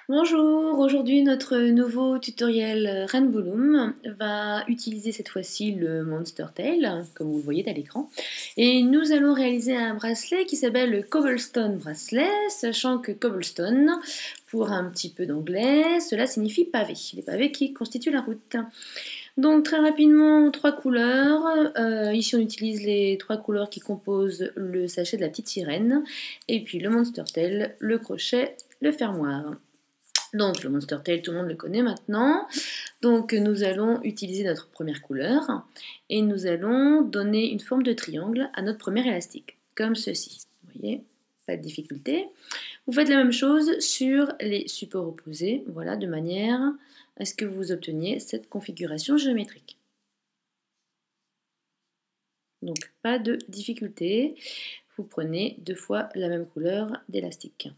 Bonjour, aujourd'hui notre nouveau tutoriel Rainbow Loom va utiliser cette fois-ci le Monster Tail, comme vous le voyez à l'écran. Et nous allons réaliser un bracelet qui s'appelle le Cobblestone Bracelet, sachant que Cobblestone, pour un petit peu d'anglais, cela signifie pavé, les pavés qui constituent la route. Donc très rapidement, trois couleurs. Ici on utilise les trois couleurs qui composent le sachet de la petite sirène, et puis le Monster Tail, le crochet, le fermoir. Donc le Monster Tail, tout le monde le connaît maintenant. Donc nous allons utiliser notre première couleur et nous allons donner une forme de triangle à notre premier élastique, comme ceci. Vous voyez, pas de difficulté. Vous faites la même chose sur les supports opposés, voilà, de manière à ce que vous obteniez cette configuration géométrique. Donc pas de difficulté, vous prenez deux fois la même couleur d'élastique.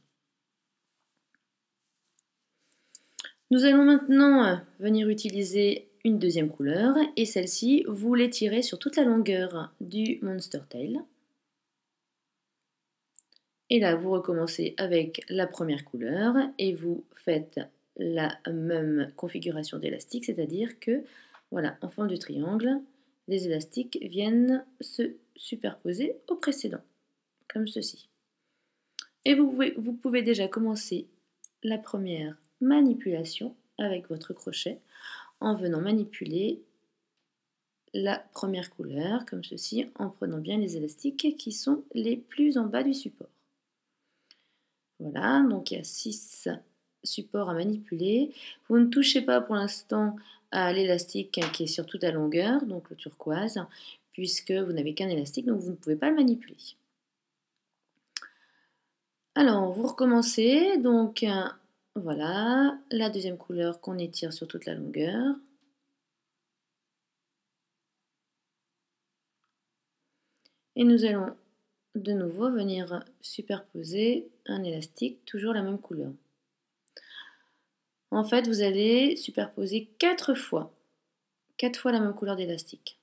Nous allons maintenant venir utiliser une deuxième couleur et celle-ci, vous l'étirez sur toute la longueur du Monster Tail. Et là, vous recommencez avec la première couleur et vous faites la même configuration d'élastique, c'est-à-dire que, voilà, en forme de triangle, les élastiques viennent se superposer au précédent, comme ceci. Et vous pouvez déjà commencer la première manipulation avec votre crochet en venant manipuler la première couleur comme ceci en prenant bien les élastiques qui sont les plus en bas du support. Voilà, donc il y a 6 supports à manipuler. Vous ne touchez pas pour l'instant à l'élastique qui est sur toute la longueur, donc le turquoise, puisque vous n'avez qu'un élastique, donc vous ne pouvez pas le manipuler. Alors, vous recommencez, donc voilà, la deuxième couleur qu'on étire sur toute la longueur. Et nous allons de nouveau venir superposer un élastique, toujours la même couleur. En fait, vous allez superposer 4 fois la même couleur d'élastique.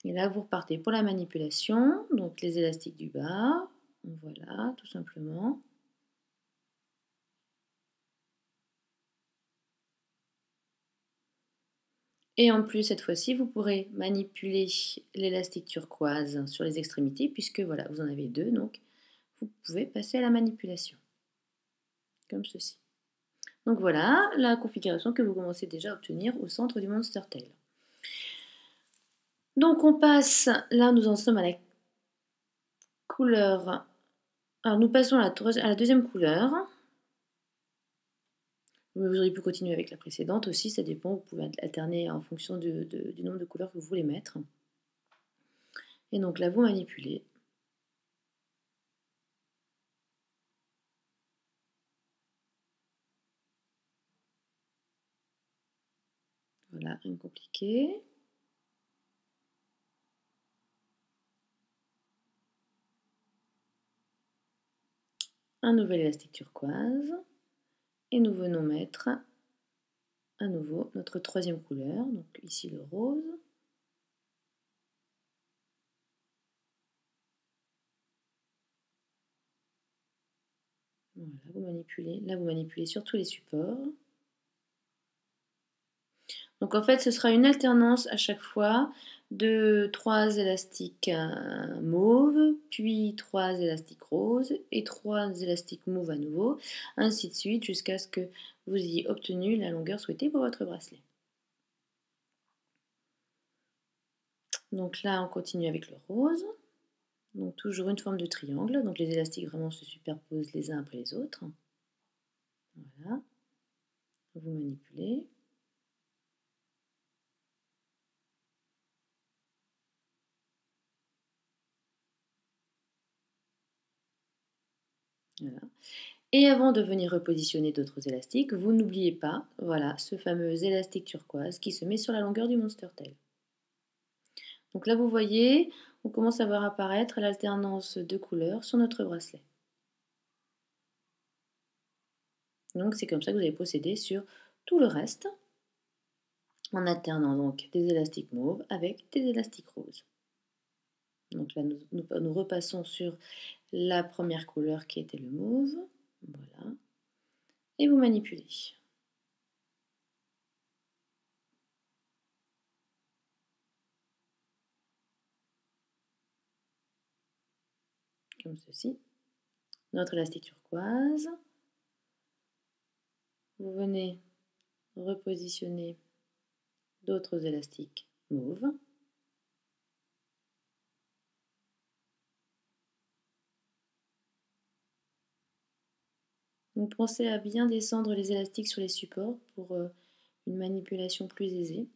Et là, vous repartez pour la manipulation, donc les élastiques du bas, voilà, tout simplement. Et en plus, cette fois-ci, vous pourrez manipuler l'élastique turquoise sur les extrémités, puisque voilà, vous en avez deux, donc vous pouvez passer à la manipulation, comme ceci. Donc voilà la configuration que vous commencez déjà à obtenir au centre du Monster Tail. Donc on passe, là nous en sommes à la couleur, alors nous passons à la deuxième couleur. Vous auriez pu continuer avec la précédente aussi, ça dépend, vous pouvez alterner en fonction du nombre de couleurs que vous voulez mettre. Et donc là vous manipulez. Voilà, rien de compliqué. Un nouvel élastique turquoise. Et nous venons mettre à nouveau notre troisième couleur, donc ici le rose. Voilà, vous manipulez. Là, vous manipulez sur tous les supports. Donc en fait, ce sera une alternance à chaque fois de 3 élastiques mauves, puis 3 élastiques roses et 3 élastiques mauves à nouveau, ainsi de suite jusqu'à ce que vous ayez obtenu la longueur souhaitée pour votre bracelet. Donc là, on continue avec le rose. Donc toujours une forme de triangle, donc les élastiques vraiment se superposent les uns après les autres. Voilà, vous manipulez. Voilà. Et avant de venir repositionner d'autres élastiques, vous n'oubliez pas, voilà, ce fameux élastique turquoise qui se met sur la longueur du Monster Tail. Donc là, vous voyez, on commence à voir apparaître l'alternance de couleurs sur notre bracelet. Donc c'est comme ça que vous allez procéder sur tout le reste, en alternant donc des élastiques mauves avec des élastiques roses. Donc là, nous repassons sur la première couleur qui était le mauve. Voilà. et vous manipulez. Comme ceci. Notre élastique turquoise. Vous venez repositionner d'autres élastiques mauves. Donc pensez à bien descendre les élastiques sur les supports pour une manipulation plus aisée.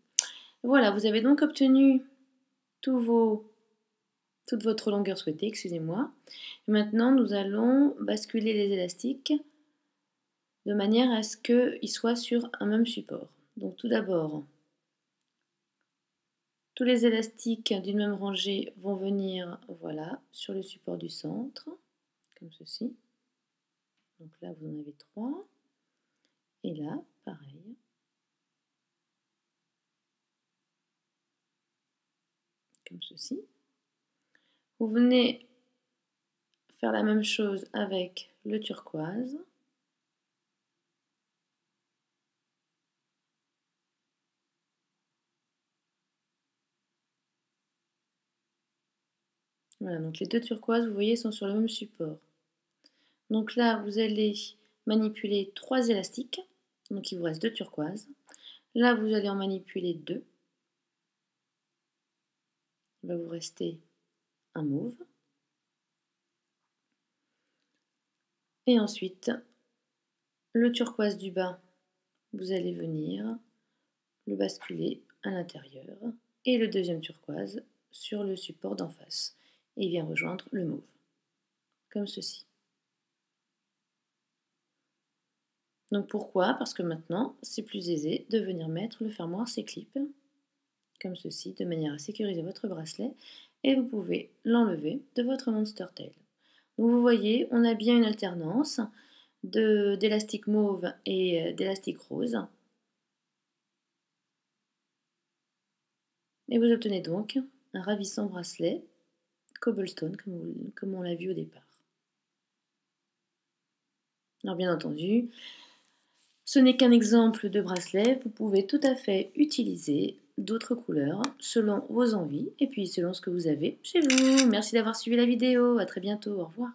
Voilà, vous avez donc obtenu toute votre longueur souhaitée, excusez-moi. Maintenant, nous allons basculer les élastiques de manière à ce qu'ils soient sur un même support. Donc tout d'abord, tous les élastiques d'une même rangée vont venir, voilà, sur le support du centre, comme ceci. Donc là, vous en avez 3. Et là, pareil. Comme ceci. Vous venez faire la même chose avec le turquoise. Voilà, donc les deux turquoises, vous voyez, sont sur le même support. Donc là, vous allez manipuler 3 élastiques. Donc il vous reste 2 turquoises. Là, vous allez en manipuler 2. Il va vous rester un mauve. Et ensuite, le turquoise du bas, vous allez venir le basculer à l'intérieur. Et le deuxième turquoise sur le support d'en face. Et il vient rejoindre le mauve. Comme ceci. Donc pourquoi? Parce que maintenant, c'est plus aisé de venir mettre le fermoir C-clip, comme ceci, de manière à sécuriser votre bracelet, et vous pouvez l'enlever de votre Monster Tail. Donc vous voyez, on a bien une alternance d'élastique mauve et d'élastique rose. Et vous obtenez donc un ravissant bracelet cobblestone, comme on l'a vu au départ. Alors bien entendu, ce n'est qu'un exemple de bracelet, vous pouvez tout à fait utiliser d'autres couleurs selon vos envies et puis selon ce que vous avez chez vous. Merci d'avoir suivi la vidéo, à très bientôt, au revoir.